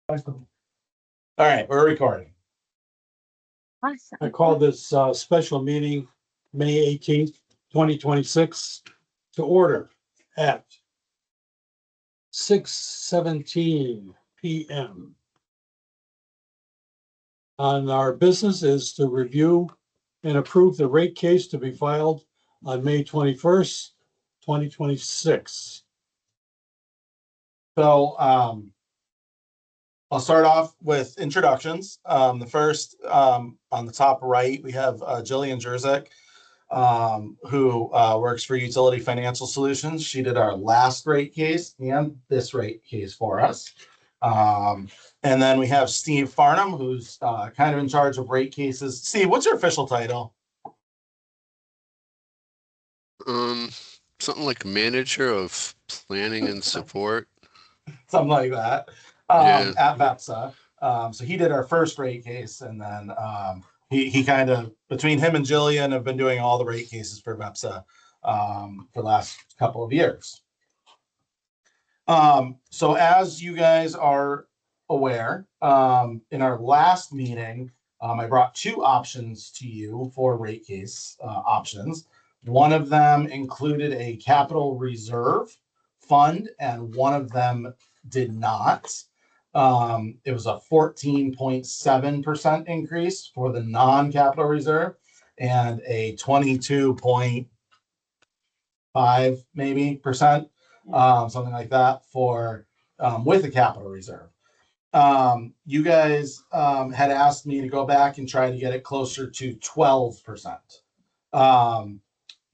All right, we're recording. Awesome. I call this special meeting, May 18th, 2026, to order at 6:17 PM. On our business is to review and approve the rate case to be filed on May 21st, 2026. So I'll start off with introductions. The first on the top right, we have Jillian Jerzyk, who works for Utility Financial Solutions. She did our last rate case and this rate case for us. And then we have Steve Farnham, who's kind of in charge of rate cases. Steve, what's your official title? Something like manager of planning and support. Something like that. Yeah. At VEPSA. So he did our first rate case, and then he kind of, between him and Jillian, have been doing all the rate cases for VEPSA for the last couple of years. So as you guys are aware, in our last meeting, I brought two options to you for rate case options. One of them included a capital reserve fund, and one of them did not. It was a 14.7% increase for the non-capital reserve and a 22.5 maybe percent, something like that for with a capital reserve. You guys had asked me to go back and try to get it closer to 12%.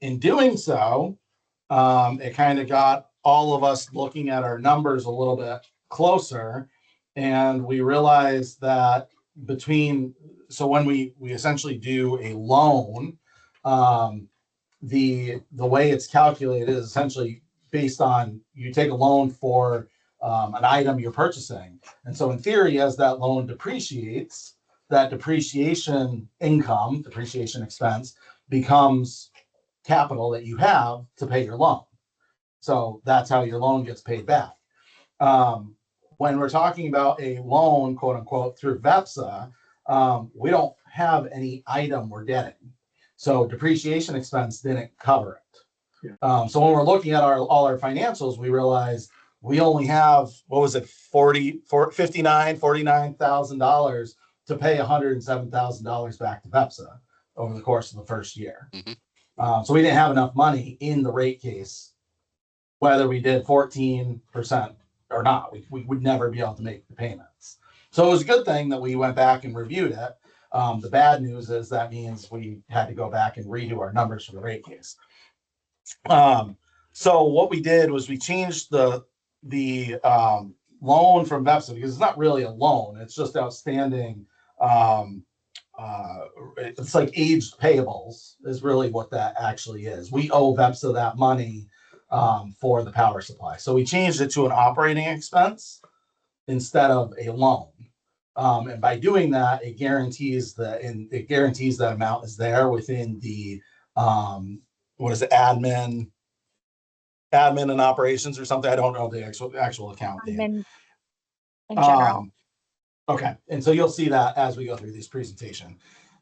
In doing so, it kind of got all of us looking at our numbers a little bit closer, and we realized that when we essentially do a loan, the way it's calculated is essentially based on, you take a loan for an item you're purchasing, and so in theory, as that loan depreciates, that depreciation expense becomes capital that you have to pay your loan. So that's how your loan gets paid back. When we're talking about a loan, quote unquote, through VEPSA, we don't have any item we're getting. So depreciation expense didn't cover it. Yeah. So when we're looking at all our financials, we realized we only have, $49,000 to pay $107,000 back to VEPSA over the course of the first year. Mhm. So we didn't have enough money in the rate case, whether we did 14% or not. We would never be able to make the payments. So it was a good thing that we went back and reviewed it. The bad news is that means we had to go back and redo our numbers for the rate case. So what we did was we changed the loan from VEPSA, because it's not really a loan, it's just outstanding. It's like aged payables is really what that actually is. We owe VEPSA that money for the power supply. So we changed it to an operating expense instead of a loan. And by doing that, it guarantees that amount is there within the admin and operations or something. I don't know the actual account name. In general. Okay, and so you'll see that as we go through this presentation.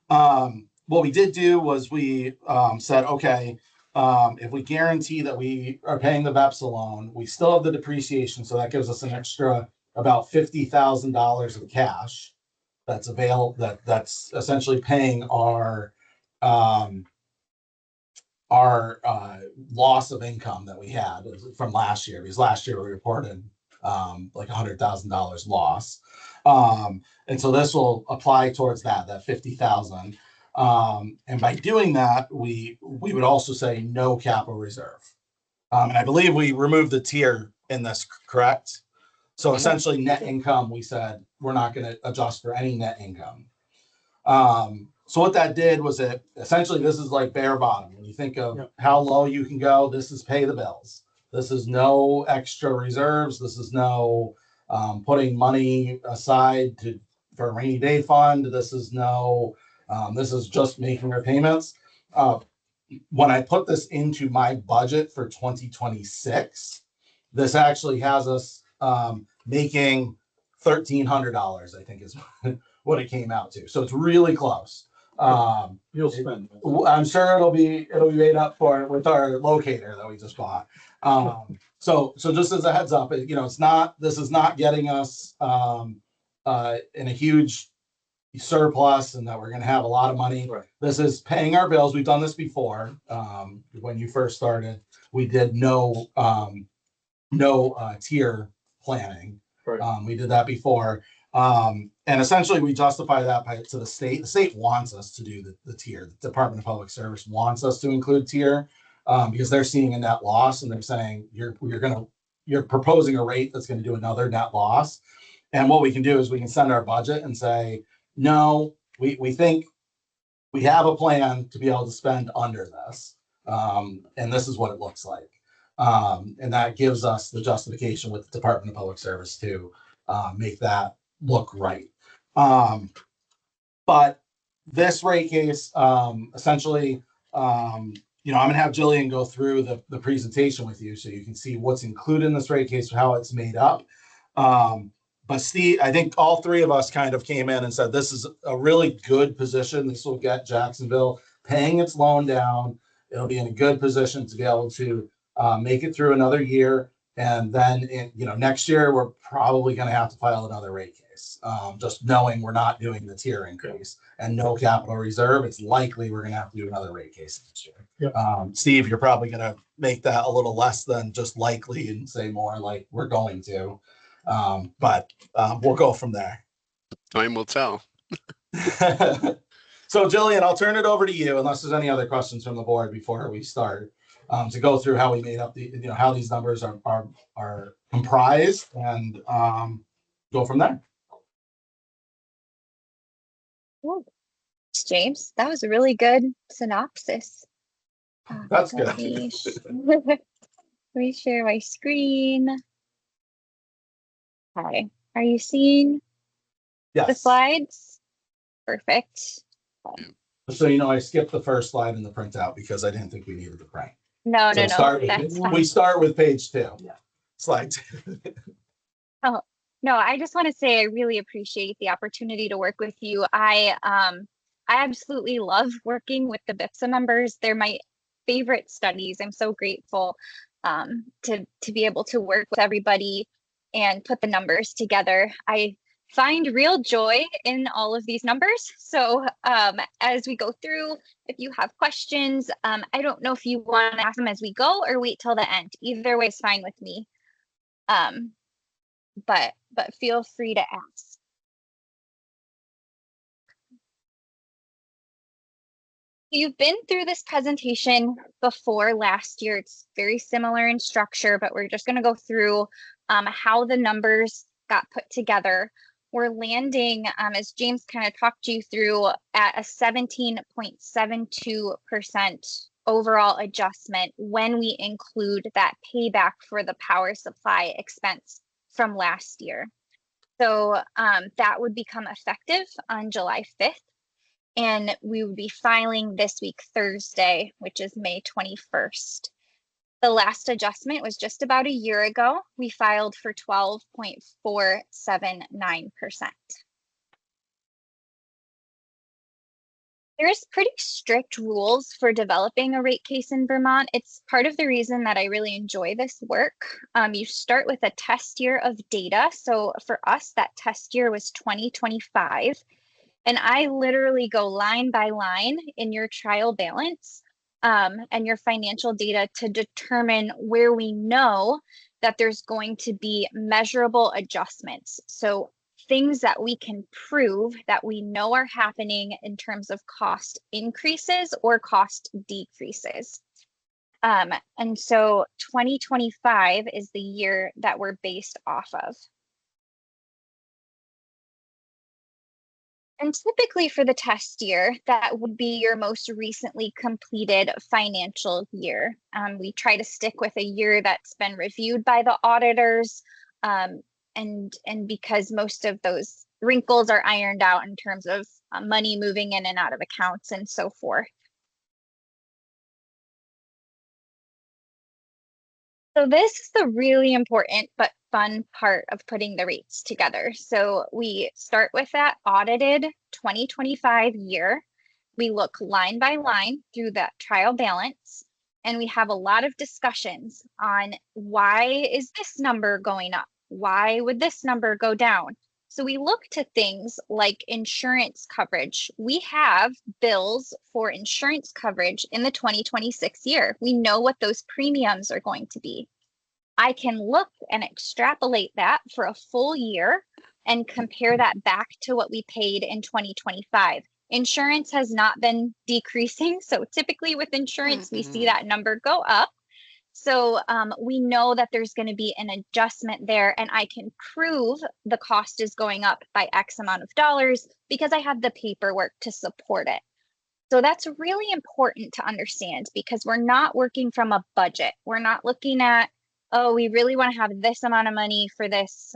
What we did do was we said, okay, if we guarantee that we are paying the VEPSA loan, we still have the depreciation, so that gives us an extra about $50,000 of cash that's available. That's essentially paying our loss of income that we had from last year, because last year we reported like $100,000 loss. And so this will apply towards that 50,000. And by doing that, we would also say no capital reserve. And I believe we removed the tier in this, correct? So essentially net income, we said we're not going to adjust for any net income. So what that did was essentially this is like bare bottom. When you think of how low you can go, this is pay the bills. This is no extra reserves. This is no putting money aside for a rainy day fund. This is just making repayments. When I put this into my budget for 2026, this actually has us making $1,300, I think is what it came out to. So it's really close. You'll spend. I'm sure it'll be made up for with our locator that we just bought. So just as a heads up, this is not getting us in a huge surplus and that we're going to have a lot of money. Right. This is paying our bills. We've done this before. When you first started, we did no tier planning. Right. We did that before. And essentially we justify that to the state. The state wants us to do the tier. The Department of Public Service wants us to include tier because they're seeing a net loss and they're saying you're proposing a rate that's going to do another net loss. And what we can do is we can send our budget and say, no, we think we have a plan to be able to spend under this. And this is what it looks like. And that gives us the justification with the Department of Public Service to make that look right. But this rate case, essentially, I'm going to have Jillian go through the presentation with you so you can see what's included in this rate case, how it's made up. But Steve, I think all three of us kind of came in and said, this is a really good position. This will get Jacksonville paying its loan down. It'll be in a good position to be able to make it through another year. And then, next year, we're probably going to have to file another rate case. Just knowing we're not doing the tier increase and no capital reserve, it's likely we're going to have to do another rate case next year. Yep. Steve, you're probably going to make that a little less than just likely and say more like we're going to. But we'll go from there. Time will tell. So Jillian, I'll turn it over to you unless there's any other questions from the board before we start to go through how we made up how these numbers are comprised and go from there. Ooh. James, that was a really good synopsis. That's let good. me let me share my screen. Hi, are you seeing the Yes. slides? Perfect. So I skipped the first slide in the printout because I didn't think we needed the print. No, So that's fine. we start with page 2. Yeah. Slide 2. Oh, no, I just want to say I really appreciate the opportunity to work with you. I absolutely love working with the BIPSA members. They're my favorite studies. I'm so grateful to be able to work with everybody and put the numbers together. I find real joy in all of these numbers. So as we go through, if you have questions, I don't know if you want to ask them as we go or wait till the end. Either way is fine with me. But feel free to ask. You've been through this presentation before last year. It's very similar in structure, but we're just going to go through how the numbers got put together. We're landing, as James kind of talked you through, at a 17.72% overall adjustment when we include that payback for the power supply expense from last year. So that would become effective on July 5th. And we would be filing this week, Thursday, which is May 21st. The last adjustment was just about a year ago. We filed for 12.479%. There's pretty strict rules for developing a rate case in Vermont. It's part of the reason that I really enjoy this work. You start with a test year of data. So for us, that test year was 2025. And I literally go line by line in your trial balance and your financial data to determine where we know that there's going to be measurable adjustments. So things that we can prove that we know are happening in terms of cost increases or cost decreases. And so 2025 is the year that we're based off of. And typically for the test year, that would be your most recently completed financial year. We try to stick with a year that's been reviewed by the auditors, and because most of those wrinkles are ironed out in terms of money moving in and out of accounts and so forth. So this is the really important but fun part of putting the rates together. So we start with that audited 2025 year. We look line by line through that trial balance, and we have a lot of discussions on why is this number going up? Why would this number go down? So we look to things like insurance coverage. We have bills for insurance coverage in the 2026 year. We know what those premiums are going to be. I can look and extrapolate that for a full year and compare that back to what we paid in 2025. Insurance has not been decreasing. So typically with insurance, we see that number go up. So we know that there's going to be an adjustment there, and I can prove the cost is going up by X amount of dollars because I have the paperwork to support it. So that's really important to understand because we're not working from a budget. We're not looking at, oh, we really want to have this amount of money for this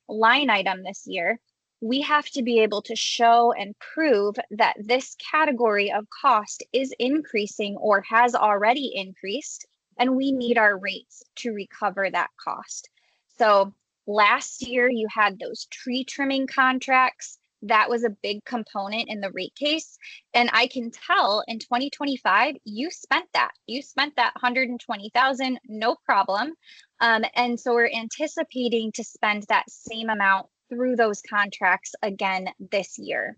line item this year. We have to be able to show and prove that this category of cost is increasing or has already increased, and we need our rates to recover that cost. So last year you had those tree trimming contracts. That was a big component in the rate case. And I can tell in 2025, you spent that. You spent that $120,000, no problem. And so we're anticipating to spend that same amount through those contracts again this year.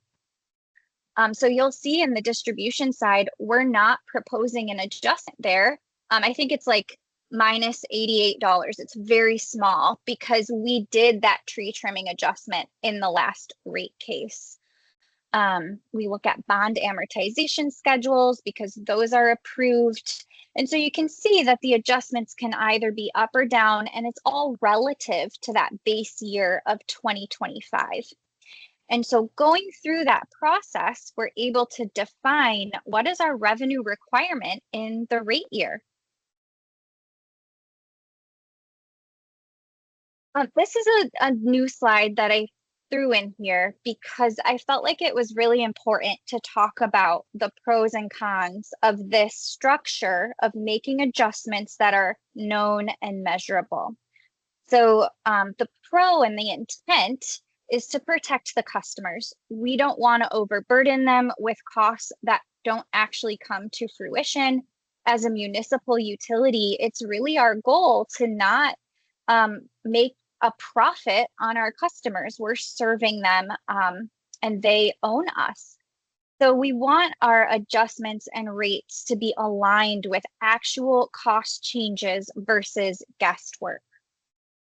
So you'll see in the distribution side, we're not proposing an adjustment there. I think it's like minus $88. It's very small because we did that tree trimming adjustment in the last rate case. We look at bond amortization schedules because those are approved. And so you can see that the adjustments can either be up or down, and it's all relative to that base year of 2025. And so going through that process, we're able to define what is our revenue requirement in the rate year. This is a new slide that I threw in here because I felt like it was really important to talk about the pros and cons of this structure of making adjustments that are known and measurable. So the pro and the intent is to protect the customers. We don't want to overburden them with costs that don't actually come to fruition. As a municipal utility, it's really our goal to not make a profit on our customers. We're serving them and they own us. So we want our adjustments and rates to be aligned with actual cost changes versus guesswork.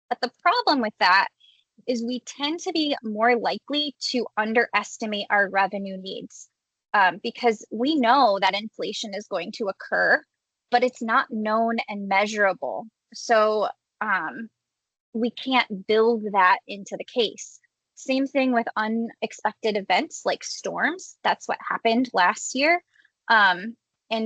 But the problem with that is we tend to be more likely to underestimate our revenue needs because we know that inflation is going to occur, but it's not known and measurable. So we can't build that into the case. Same thing with unexpected events like storms. That's what happened last year. And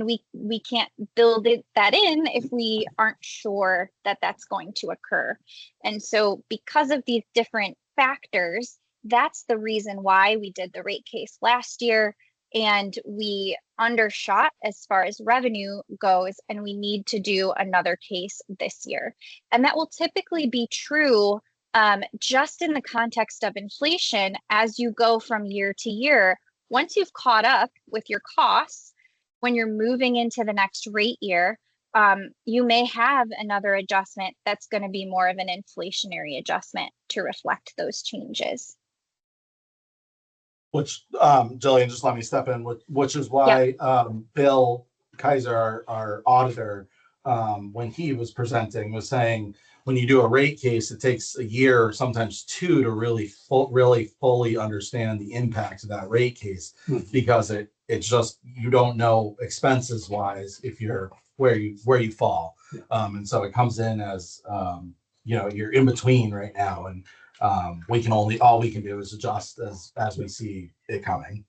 we can't build that in if we aren't sure that that's going to occur. And so because of these different factors, that's the reason why we did the rate case last year and we undershot as far as revenue goes, and we need to do another case this year. And that will typically be true just in the context of inflation as you go from year to year. Once you've caught up with your costs, when you're moving into the next rate year, you may have another adjustment that's going to be more of an inflationary adjustment to reflect those changes. Which, Jillian, just let me step in, which is why Bill Kaiser, our auditor, when he was presenting, was saying when you do a rate case, it takes a year or sometimes two to really fully understand the impact of that rate case because it's just you don't know expenses wise if you're where you fall, and so it comes in as you're in between right now, and all we can do is adjust as we see it coming.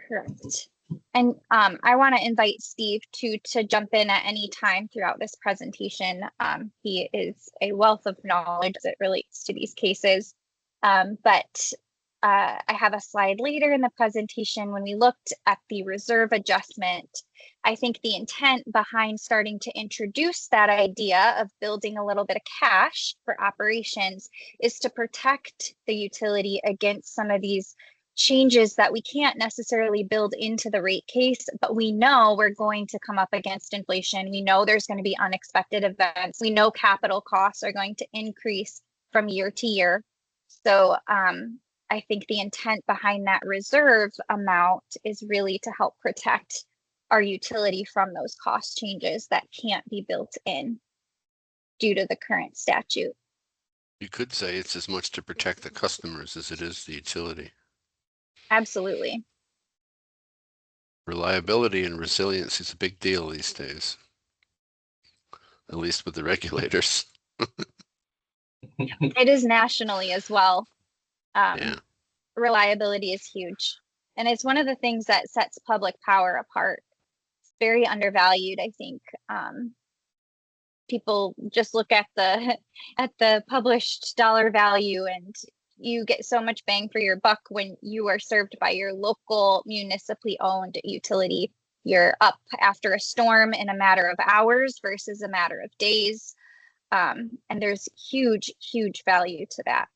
Correct. And I want to invite Steve to jump in at any time throughout this presentation. He is a wealth of knowledge as it relates to these cases. But I have a slide later in the presentation when we looked at the reserve adjustment. I think the intent behind starting to introduce that idea of building a little bit of cash for operations is to protect the utility against some of these changes that we can't necessarily build into the rate case, but we know we're going to come up against inflation. We know there's going to be unexpected events. We know capital costs are going to increase from year to year. So I think the intent behind that reserve amount is really to help protect our utility from those cost changes that can't be built in due to the current statute. You could say it's as much to protect the customers as it is the utility. Absolutely. Reliability and resilience is a big deal these days, at least with the regulators. It is nationally as well. Yeah. Reliability is huge. And it's one of the things that sets public power apart. It's very undervalued, I think. People just look at the published dollar value, and you get so much bang for your buck when you are served by your local municipally owned utility. You're up after a storm in a matter of hours versus a matter of days. And there's huge, huge value to that.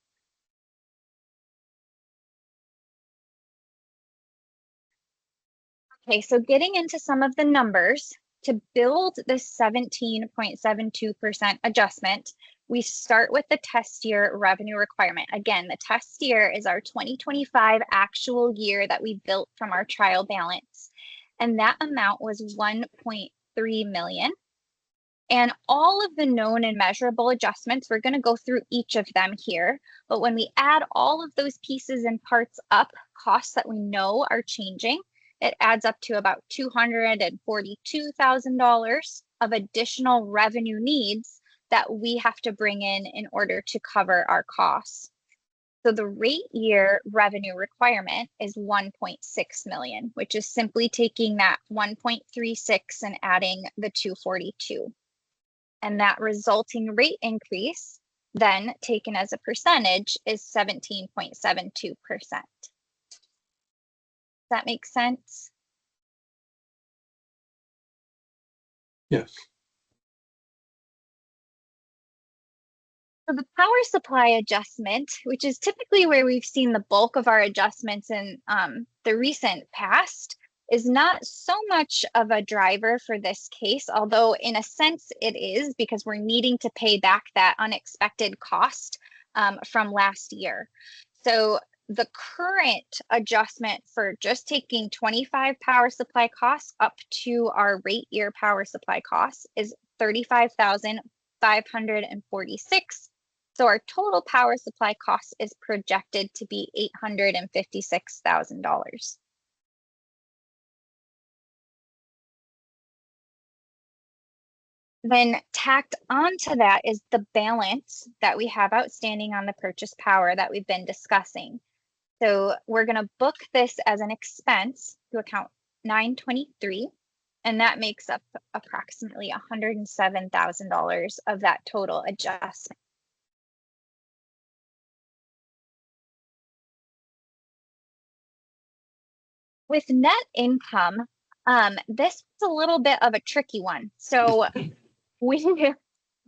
Okay, so getting into some of the numbers, to build this 17.72% adjustment, we start with the test year revenue requirement. Again, the test year is our 2025 actual year that we built from our trial balance. And that amount was 1.3 million. And all of the known and measurable adjustments, we're going to go through each of them here. But when we add all of those pieces and parts up, costs that we know are changing, it adds up to about $242,000 of additional revenue needs that we have to bring in order to cover our costs. So the rate year revenue requirement is 1.6 million, which is simply taking that 1.36 and adding the 242. And that resulting rate increase, then taken as a percentage, is 17.72%. That makes sense? Yes. So the power supply adjustment, which is typically where we've seen the bulk of our adjustments in the recent past, is not so much of a driver for this case, although in a sense it is, because we're needing to pay back that unexpected cost from last year. So the current adjustment for just taking 25 power supply costs up to our rate year power supply costs is $35,546. So our total power supply cost is projected to be $856,000. Then tacked onto that is the balance that we have outstanding on the purchase power that we've been discussing. So we're going to book this as an expense to account 923, and that makes up approximately $107,000 of that total adjustment. With net income, this is a little bit of a tricky one. So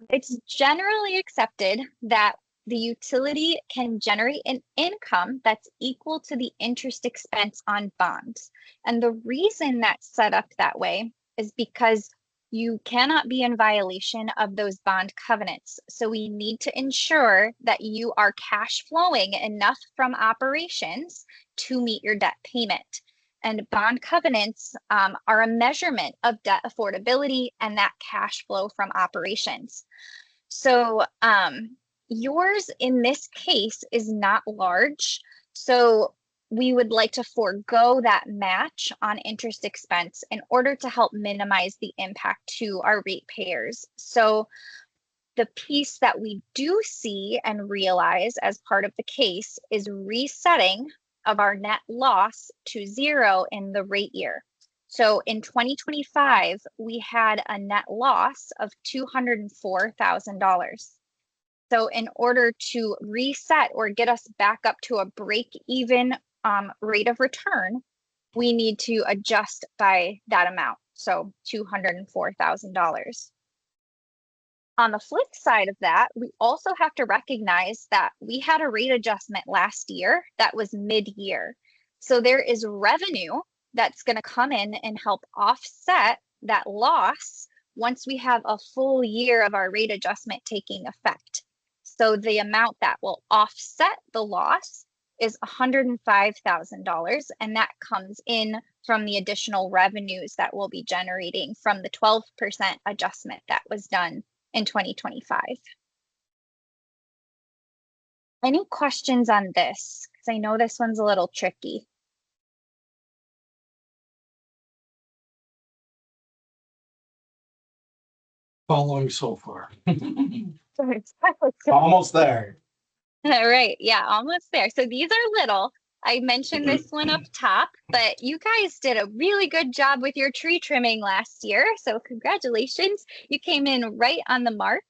it's generally accepted that the utility can generate an income that's equal to the interest expense on bonds. And the reason that's set up that way is because you cannot be in violation of those bond covenants. So we need to ensure that you are cash flowing enough from operations to meet your debt payment. And bond covenants are a measurement of debt affordability and that cash flow from operations. So yours in this case is not large. So we would like to forego that match on interest expense in order to help minimize the impact to our ratepayers. So the piece that we do see and realize as part of the case is resetting of our net loss to zero in the rate year. So in 2025, we had a net loss of $204,000. So in order to reset or get us back up to a break-even rate of return, we need to adjust by that amount, so $204,000. On the flip side of that, we also have to recognize that we had a rate adjustment last year that was mid-year. So there is revenue that's going to come in and help offset that loss once we have a full year of our rate adjustment taking effect. So the amount that will offset the loss is $105,000, and that comes in from the additional revenues that we'll be generating from the 12% adjustment that was done in 2025. Any questions on this? Because I know this one's a little tricky. Following so far. Almost there. All right, yeah, almost there. So these are little. I mentioned this one up top, but you guys did a really good job with your tree trimming last year. So congratulations. You came in right on the mark.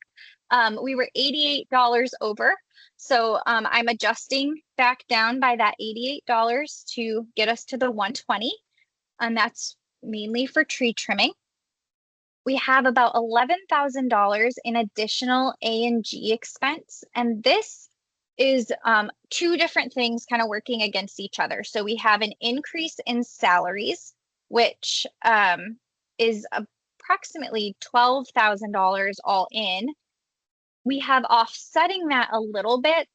We were $88 over. So I'm adjusting back down by that $88 to get us to the 120. And that's mainly for tree trimming. We have about $11,000 in additional A&G expense. And this is two different things kind of working against each other. So we have an increase in salaries, which is approximately $12,000 all in. We have offsetting that a little bit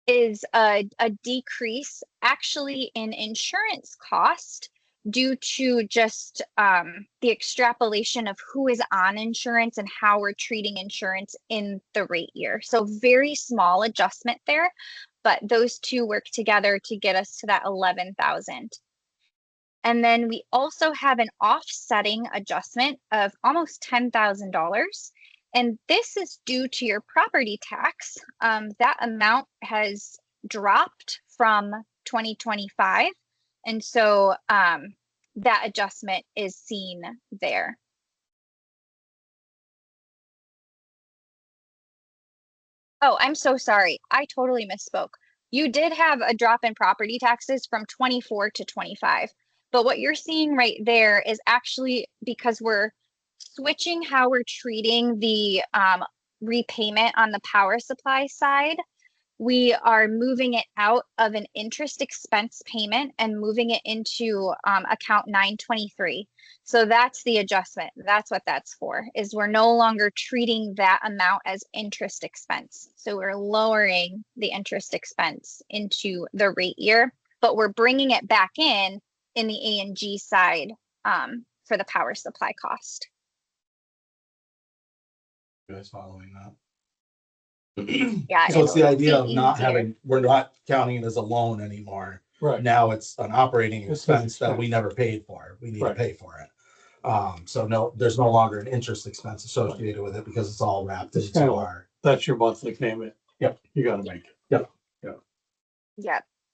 is a decrease actually in insurance cost due to just the extrapolation of who is on insurance and how we're treating insurance in the rate year. So very small adjustment there, but those two work together to get us to that 11,000. And then we also have an offsetting adjustment of almost $10,000. And this is due to your property tax. That amount has dropped from 2025. And so that adjustment is seen there. Oh, I'm so sorry. I totally misspoke. You did have a drop in property taxes from 24 to 25. But what you're seeing right there is actually because we're switching how we're treating the repayment on the power supply side. We are moving it out of an interest expense payment and moving it into account 923. So that's the adjustment. That's what that's for, is we're no longer treating that amount as interest expense. So we're lowering the interest expense into the rate year, but we're bringing it back in the A&G side for the power supply cost. You guys following that? Yeah. So it's the idea of not easier. having, we're not counting it as a loan anymore. Right. Now it's an operating It's an expense that we expense. never paid for. We need to Right. pay for it. So no, there's no longer an interest expense associated with it because it's all wrapped It's into kind of our. That's your monthly payment. Yep. You gotta make it.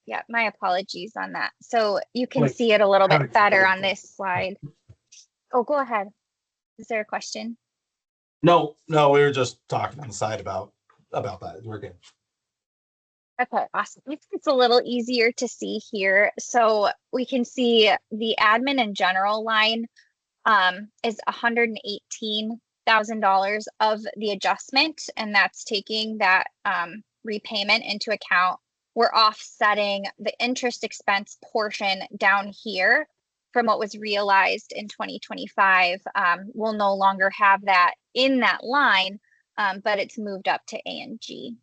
Yep. My apologies on that. So you can Like, see it a little how bit to- better on this slide. Oh, go ahead. Is there a question? No, we were just talking on the side about that. We're good. Okay, awesome. It's a little easier to see here. So we can see the admin and general line is $118,000 of the adjustment, and that's taking that repayment into account. We're offsetting the interest expense portion down here from what was realized in 2025. We'll no longer have that in that line, but it's moved up to A&G.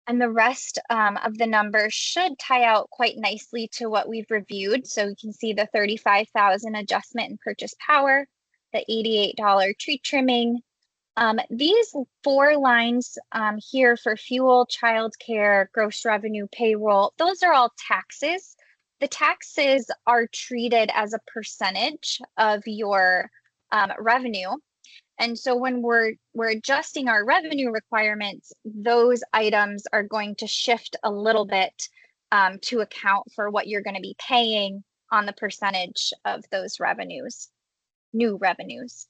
And the rest of the numbers should tie out quite nicely to what we've reviewed. So you can see the 35,000 adjustment in purchase power, the $88 tree trimming. These four lines here for fuel, childcare, gross revenue, payroll, those are all taxes. The taxes are treated as a percentage of your revenue. And so when we're adjusting our revenue requirements, those items are going to shift a little bit to account for what you're going to be paying on the percentage of those revenues, new revenues.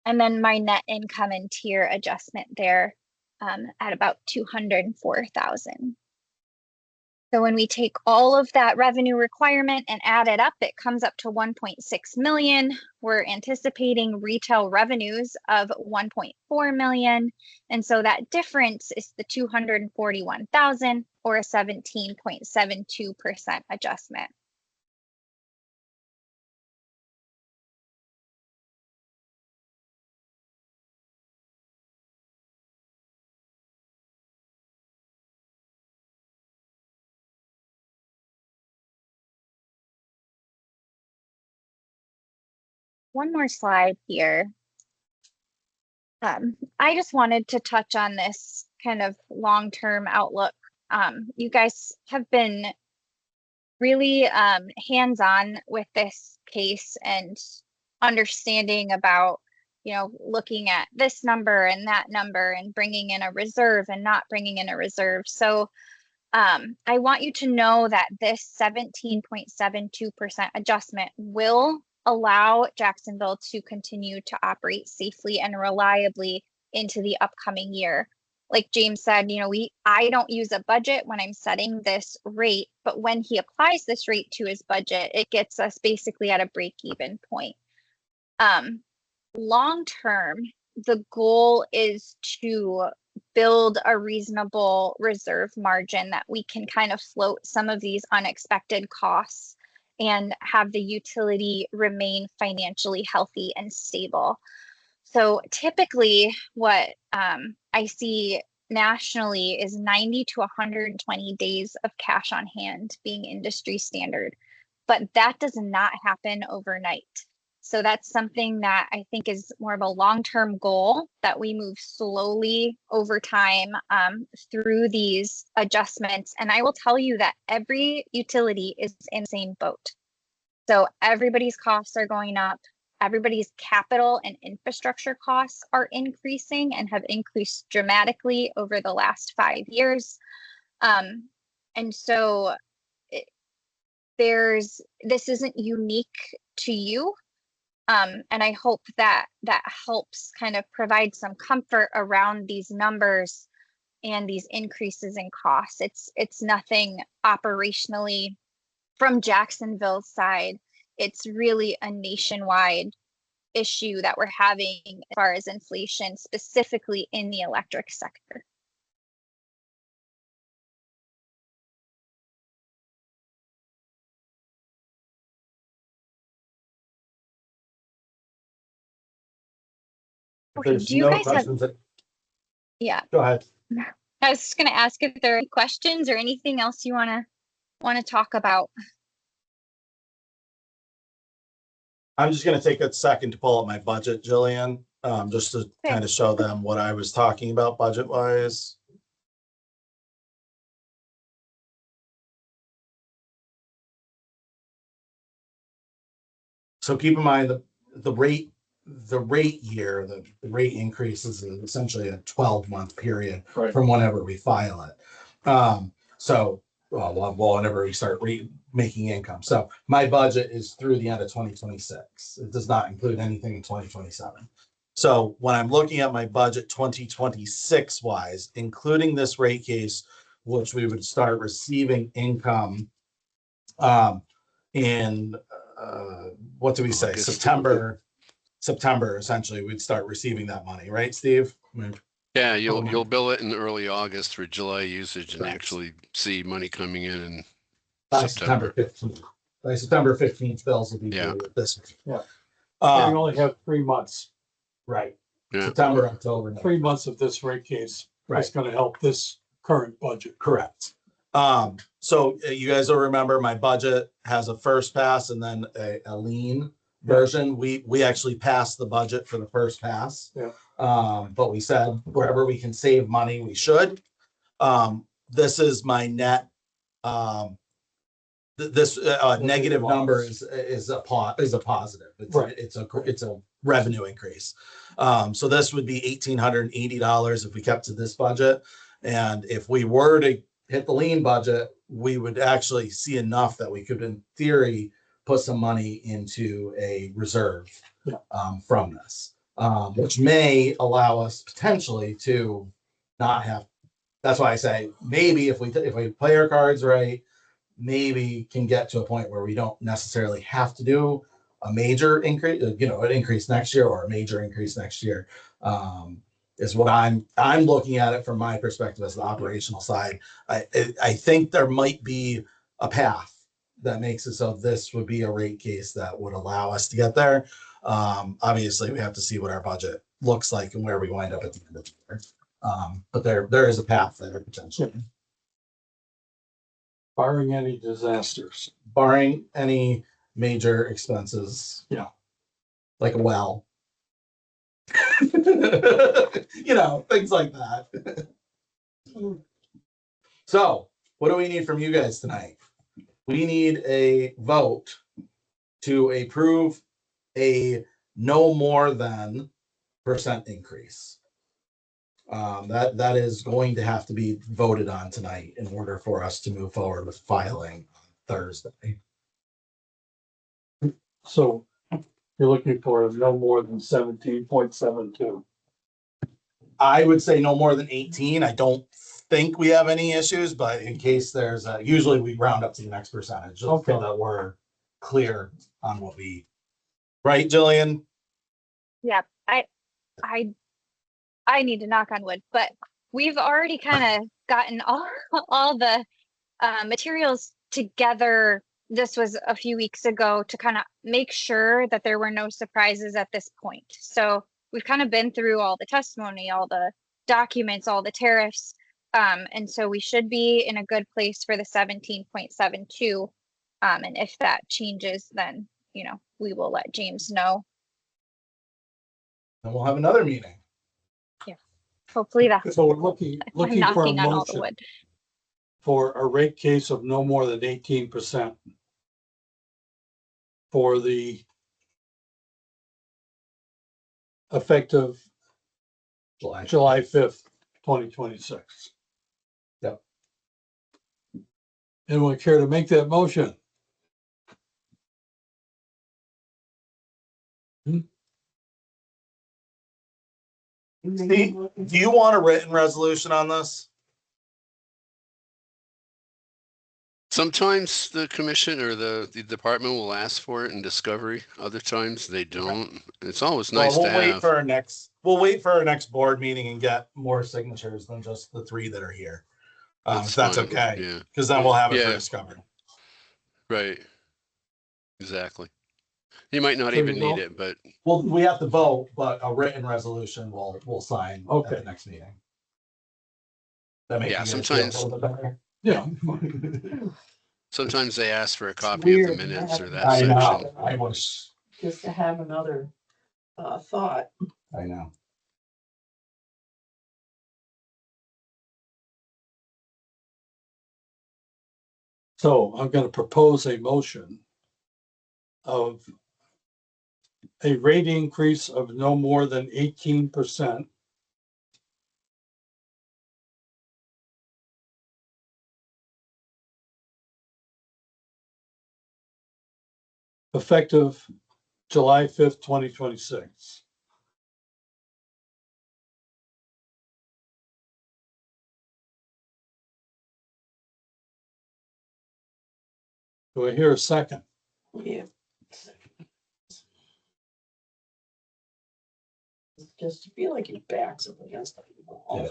And then my net income and tier adjustment there at about 204,000. So when we take all of that revenue requirement and add it up, it comes up to 1.6 million. We're anticipating retail revenues of 1.4 million. And so that difference is the 241,000 or a 17.72% adjustment. One more slide here. I just wanted to touch on this kind of long-term outlook. You guys have been really hands-on with this case and understanding about, you know, looking at this number and that number and bringing in a reserve and not bringing in a reserve. So I want you to know that this 17.72% adjustment will allow Jacksonville to continue to operate safely and reliably into the upcoming year. Like James said, you know, I don't use a budget when I'm setting this rate, but when he applies this rate to his budget, it gets us basically at a break-even point. Long term, the goal is to build a reasonable reserve margin that we can kind of float some of these unexpected costs and have the utility remain financially healthy and stable. So typically what I see nationally is 90 to 120 days of cash on hand being industry standard, but that does not happen overnight. So that's something that I think is more of a long-term goal that we move slowly over time through these adjustments. And I will tell you that every utility is in the same boat. So everybody's costs are going up. Everybody's capital and infrastructure costs are increasing and have increased dramatically over the last 5 years. And so this isn't unique to you. And I hope that that helps kind of provide some comfort around these numbers and these increases in costs. It's nothing operationally from Jacksonville's side. It's really a nationwide issue that we're having as far as inflation, specifically in the electric sector. Okay, do you guys have? Yeah. Go ahead. I was just going to ask if there are any questions or anything else you want to talk about. I'm just going to take a second to pull up my budget, Jillian, just to kind of show them what I was talking about budget wise. So keep in mind the rate year, the rate increases is essentially a 12-month period from whenever we file it. Whenever we start making income. So my budget is through the end of 2026. It does not include anything in 2027. So when I'm looking at my budget 2026 wise, including this rate case, which we would start receiving income in what do we say? September, essentially, we'd start receiving that money, right, Steve? Yeah, you'll bill it in early August for July usage and actually see money coming in by September 15th. By September 15th, bills will be due with this. Yeah. We only have 3 months. Right. Yeah. September, October. 3 months of this rate case is going to help this current budget. Correct. So you guys will remember my budget has a first pass and then a lean version. We actually passed the budget for the first pass. Yeah. But we said wherever we can save money, we should. This is my net. This negative number is a positive. It's a revenue increase. So this would be $1,880 if we kept to this budget, and if we were to hit the lean budget, we would actually see enough that we could, in theory, put some money into a reserve from this. which may allow us potentially to not have. That's why I say maybe if we play our cards right, maybe can get to a point where we don't necessarily have to do a major increase, an increase next year or a major increase next year. Is what I'm looking at it from my perspective as the operational side. I think there might be a path that makes it so this would be a rate case that would allow us to get there. Obviously, we have to see what our budget looks like and where we wind up at the end of the year. But there is a path there potentially. Barring any disasters. Barring any major expenses. Yeah. Like a well. Things like that. So, what do we need from you guys tonight? We need a vote to approve a no more than % increase. That is going to have to be voted on tonight in order for us to move forward with filing Thursday. So you're looking for no more than 17.72. I would say no more than 18. I don't think we have any issues, but in case there's usually we round up to the next percentage just so that we're clear on what we, right, Jillian? Yeah, I need to knock on wood, but we've already kind of gotten all the materials together. This was a few weeks ago to kind of make sure that there were no surprises at this point. So we've kind of been through all the testimony, all the documents, all the tariffs. And so we should be in a good place for the 17.72. And if that changes, then, we will let James know. And we'll have another meeting. Hopefully that's So we're looking for a knocking on all the motion wood. for a rate case of no more than 18% for the effective July 5th, 2026. Yep. Anyone care to make that motion? Steve, do you want a written resolution on this? Sometimes the commission or the department will ask for it in discovery. Other times they don't. It's always nice Well, to have. We'll wait for our next board meeting and get more signatures than just the 3 that are here. If that's fine. okay. Yeah. Because then we'll have it for Yeah. discovery. Right. Exactly. You might not So even you need don't- it, but Well, we have to vote, but a written resolution we'll sign at Okay. the next meeting. That makes Yeah, you guys sometimes- feel a little bit better. Yeah. sometimes they ask for a copy of the weird, minutes or man. that I section. know. I wish. Just to have another thought. I know. So I'm going to propose a motion of a rate increase of no more than 18%. Effective July 5th, 2026. Do I hear a second? Yeah. Just to feel like your back's up against the wall.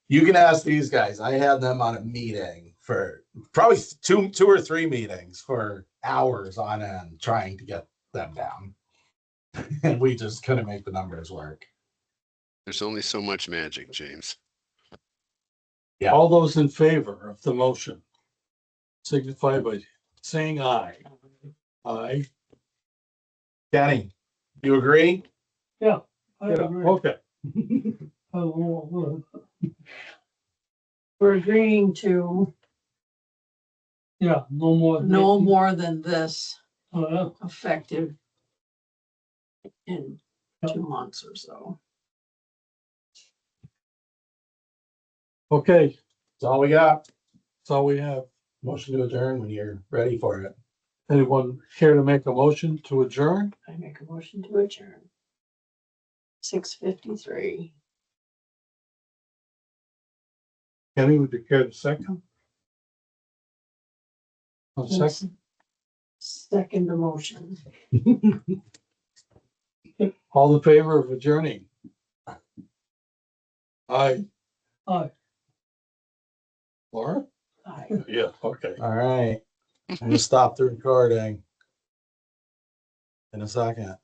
You can ask these guys. I had them on a meeting for probably two or three meetings for hours on end trying to get them down. And we just couldn't make the numbers work. There's only so much magic, James. Yeah. All those in favor of the motion signify by saying aye. Aye. Kenny, you agree? Yeah, okay. We're agreeing to Yeah, no more. no more than this effective in 2 months or so. Okay, That's all we got. that's all we have. Motion to adjourn when you're ready for it. Anyone care to make a motion to adjourn? I make a motion to adjourn. 6:53. Kenny, would you care to second? A second? Second the motion. All in favor of adjourning? Aye. Aye. Laura? Aye. Yeah, okay. All right. I'm gonna stop the recording in a second.